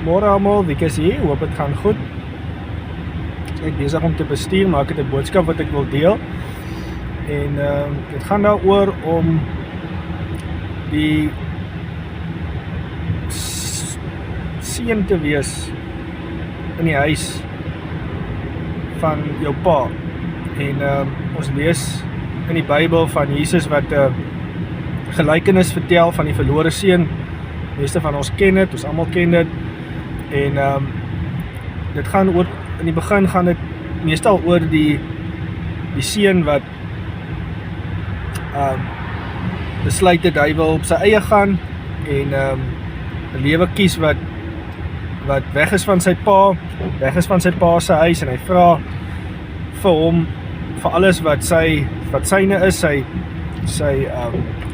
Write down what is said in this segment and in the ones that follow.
Môre almal, wie is hier? Hoop het gaan goed. Ek is besig om te bestuur, maar ek het 'n boodskap wat ek wil deel. En dit gaan daaroor om die seun te wees in die huis van jou pa. En ons lees in die Bybel van Jesus wat gelykenis vertel van die verlore seun. Die meeste van ons ken dit, ons almal ken dit. En dit gaan oor, in die begin gaan dit meestal oor die seun wat besluit dat hy wil op sy eie gaan en 'n lewe kies wat weg is van sy pa, se huis, en hy vra vir hom vir alles wat syne is, sy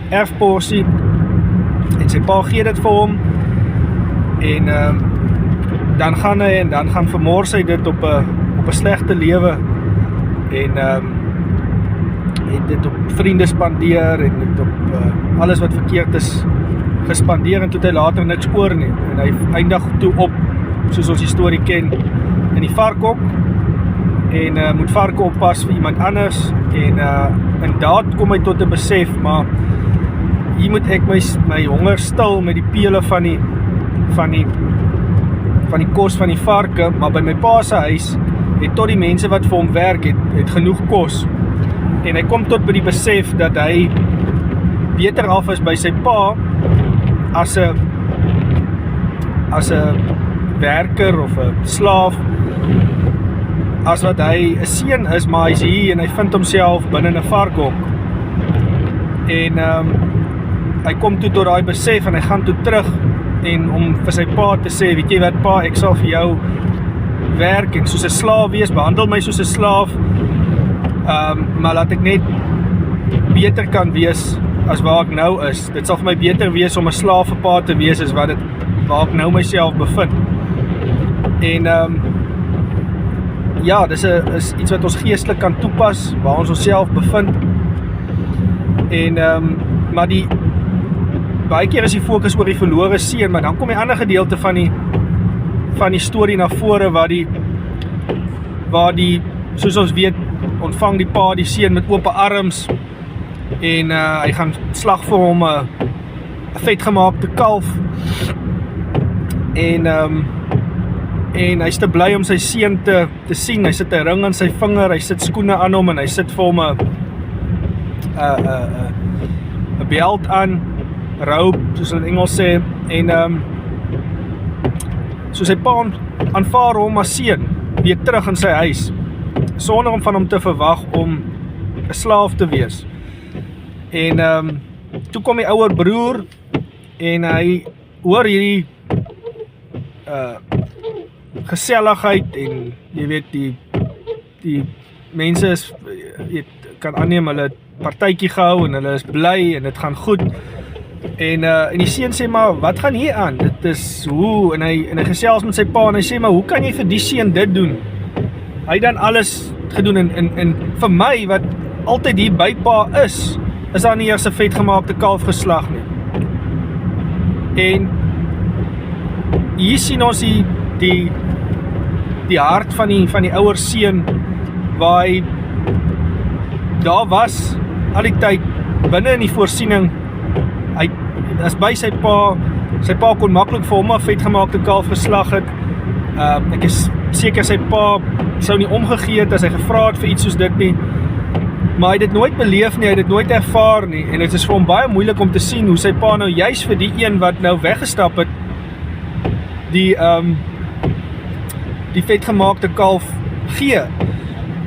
erfporsie, en sy pa gee dit vir hom, en dan gaan hy en dan gaan vermors hy dit op 'n slegte lewe, en dit op vriende spandeer, en dit op alles wat verkeerd is gespandeer, en toe hy later niks oor nie, en hy eindig toe op, soos ons die storie ken, in die varkhok, en moet varke oppas vir iemand anders, en inderdaad kom hy tot 'n besef, maar hier moet ek my honger stil met die pele van die kos van die varke, maar by my pa se huis het tot die mense wat vir hom werk het genoeg kos, en hy kom tot by die besef dat hy beter af is by sy pa as 'n werker of 'n slaaf, as wat hy 'n seun is, maar hy's hier en hy vind homself binne 'n varkhok. En hy kom toe tot daai besef en hy gaan toe terug en om vir sy pa te sê, weet jy wat pa, ek sal vir jou werk en soos 'n slaaf wees, behandel my soos 'n slaaf, maar laat ek net beter kan wees as waar ek nou is. Dit sal vir my beter wees om 'n slaaf vir pa te wees as waar ek nou myself bevind. En ja, dis iets wat ons geestelik kan toepas, waar ons onsself bevind. En maar baie keer is die fokus oor die verlore seun, maar dan kom die ander gedeelte van die storie na vore, waar die, soos ons weet, ontvang die pa die seun met oop arms, en hy gaan slag vir hom 'n vetgemaakte kalf, en hy's te bly om sy seun te sien. Hy sit 'n ring aan sy vinger, hy sit skoene aan hom, en hy sit vir hom 'n belt aan, robe, soos hulle in Engels sê, en so sy pa aanvaar hom as seun weer terug in sy huis, sonder om van hom te verwag om 'n slaaf te wees. En toe kom die ouer broer, en hy hoor hierdie geselligheid, en jy weet, die mense kan aanneem, hulle het partytjie gehou, en hulle is bly, en dit gaan goed, en die seun sê, maar wat gaan hier aan? Dit is hoe, en hy gesels met sy pa, en hy sê, maar hoe kan jy vir die seun dit doen? Hy het dan alles gedoen, en vir my, wat altyd hier by pa is daar nie eers 'n vetgemaakte kalf geslag nie. En hier sien ons die hart van die ouer seun, waar hy daar was al die tyd binne in die voorsiening. Hy is by sy pa kon maklik vir hom 'n vetgemaakte kalf geslag het. Ek is seker sy pa sou nie omgegee het as hy gevra het vir iets soos dit nie, maar hy het dit nooit beleef nie, hy het dit nooit ervaar nie, en dit is vir hom baie moeilik om te sien hoe sy pa nou juis vir die een wat nou weggestap het, die vetgemaakte kalf gee.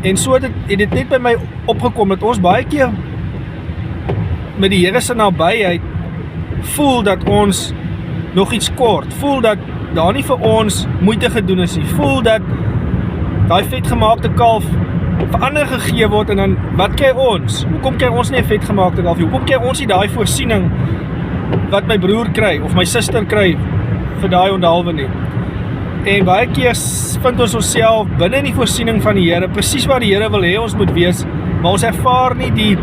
En so het dit net by my opgekom, dat ons baie keer met die Here se nabyheid voel dat ons nog iets kort, voel dat daar nie vir ons moeite gedoen is nie, voel dat daai vetgemaakte kalf vir ander gegee word, en dan, wat kry ons? Hoekom kry ons nie 'n vetgemaakte kalf? Hoekom kry ons nie daai voorsiening wat my broer kry, of my suster kry, vir daai onthaalwe nie? En baie keer vind ons onsself binne in die voorsiening van die Here, presies waar die Here wil hê ons moet wees, maar ons ervaar nie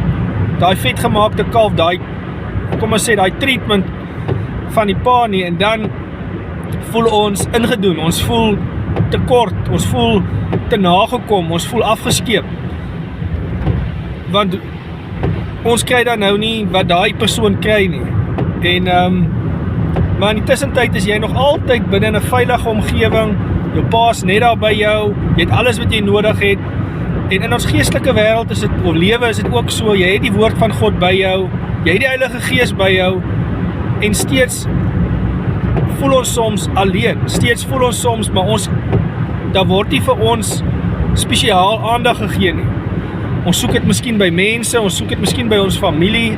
daai vetgemaakte kalf, kom ons sê, daai treatment van die pa nie, en dan voel ons ingedoen, ons voel te kort, ons voel te nagekom, ons voel afgeskeep. Want ons kry dan nou nie wat daai persoon kry nie. En maar in die tussentyd is jy nog altyd binne 'n veilige omgewing, jou pa's net daar by jou, jy het alles wat jy nodig het. En in ons geestelike wêreld is dit, of lewe is dit ook so, jy het die woord van God by jou, jy het die Heilige Gees by jou, en steeds voel ons soms alleen, steeds voel ons soms, maar daar word nie vir ons spesiaal aandag gegee nie. Ons soek dit miskien by mense, ons soek dit miskien by ons familie,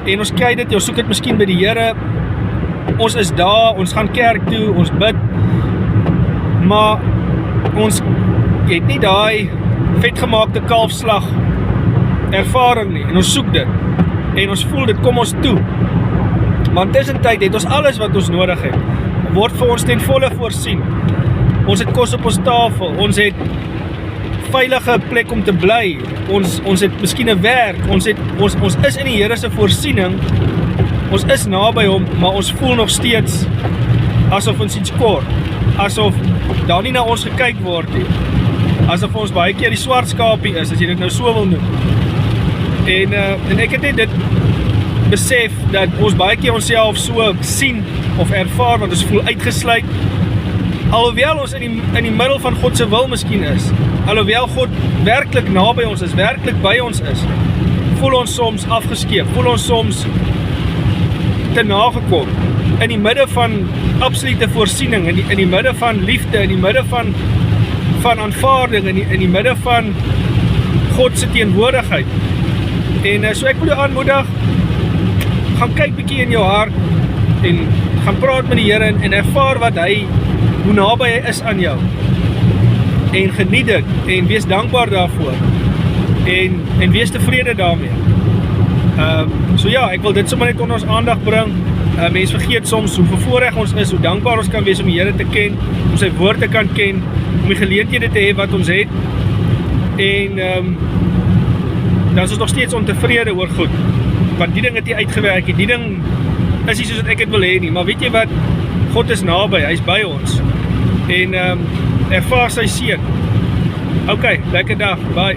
en ons kry dit, ons soek dit miskien by die Here, ons is daar, ons gaan kerk toe, ons bid, maar ons het nie daai vetgemaakte kalfslag ervaring nie, en ons soek dit, en ons voel dit kom ons toe, maar intussentyd het ons alles wat ons nodig het, word vir ons ten volle voorsien, ons het kos op ons tafel, ons het veilige plek om te bly, ons het miskien 'n werk, ons is in die Here se voorsiening, ons is naby hom, maar ons voel nog steeds asof ons iets kort, asof daar nie na ons gekyk word nie, asof ons baie keer die swart skapie is, as jy dit nou so wil noem. En ek het net dit besef, dat ons baie keer onsself so sien, of ervaar, want ons voel uitgesluit, alhoewel ons in die middel van God se wil miskien is, alhoewel God werklik naby ons is, werklik by ons is, voel ons soms afgeskeep, voel ons soms te nagekom, in die midde van absolute voorsiening, in die midde van liefde, in die midde van aanvaarding, in die midde van God se teenwoordigheid. En so ek wil jou aanmoedig, gaan kyk bietjie in jou hart, en gaan praat met die Here, en ervaar wat hoe naby hy is aan jou, en geniet dit, en wees dankbaar daarvoor, en wees tevrede daarmee. So ja, ek wil dit sommer net onder ons aandag bring. Mens vergeet soms hoe voorreg ons is, hoe dankbaar ons kan wees om die Here te ken, om sy woord te kan ken, om die geleenthede te hê wat ons het, en dan is ons nog steeds ontevrede oor goed, want die ding het nie uitgewerk, die ding is nie soos wat ek het wil hê nie, maar weet jy wat, God is naby, hy is by ons, en ervaar sy seën. Ok, lekker dag, bye.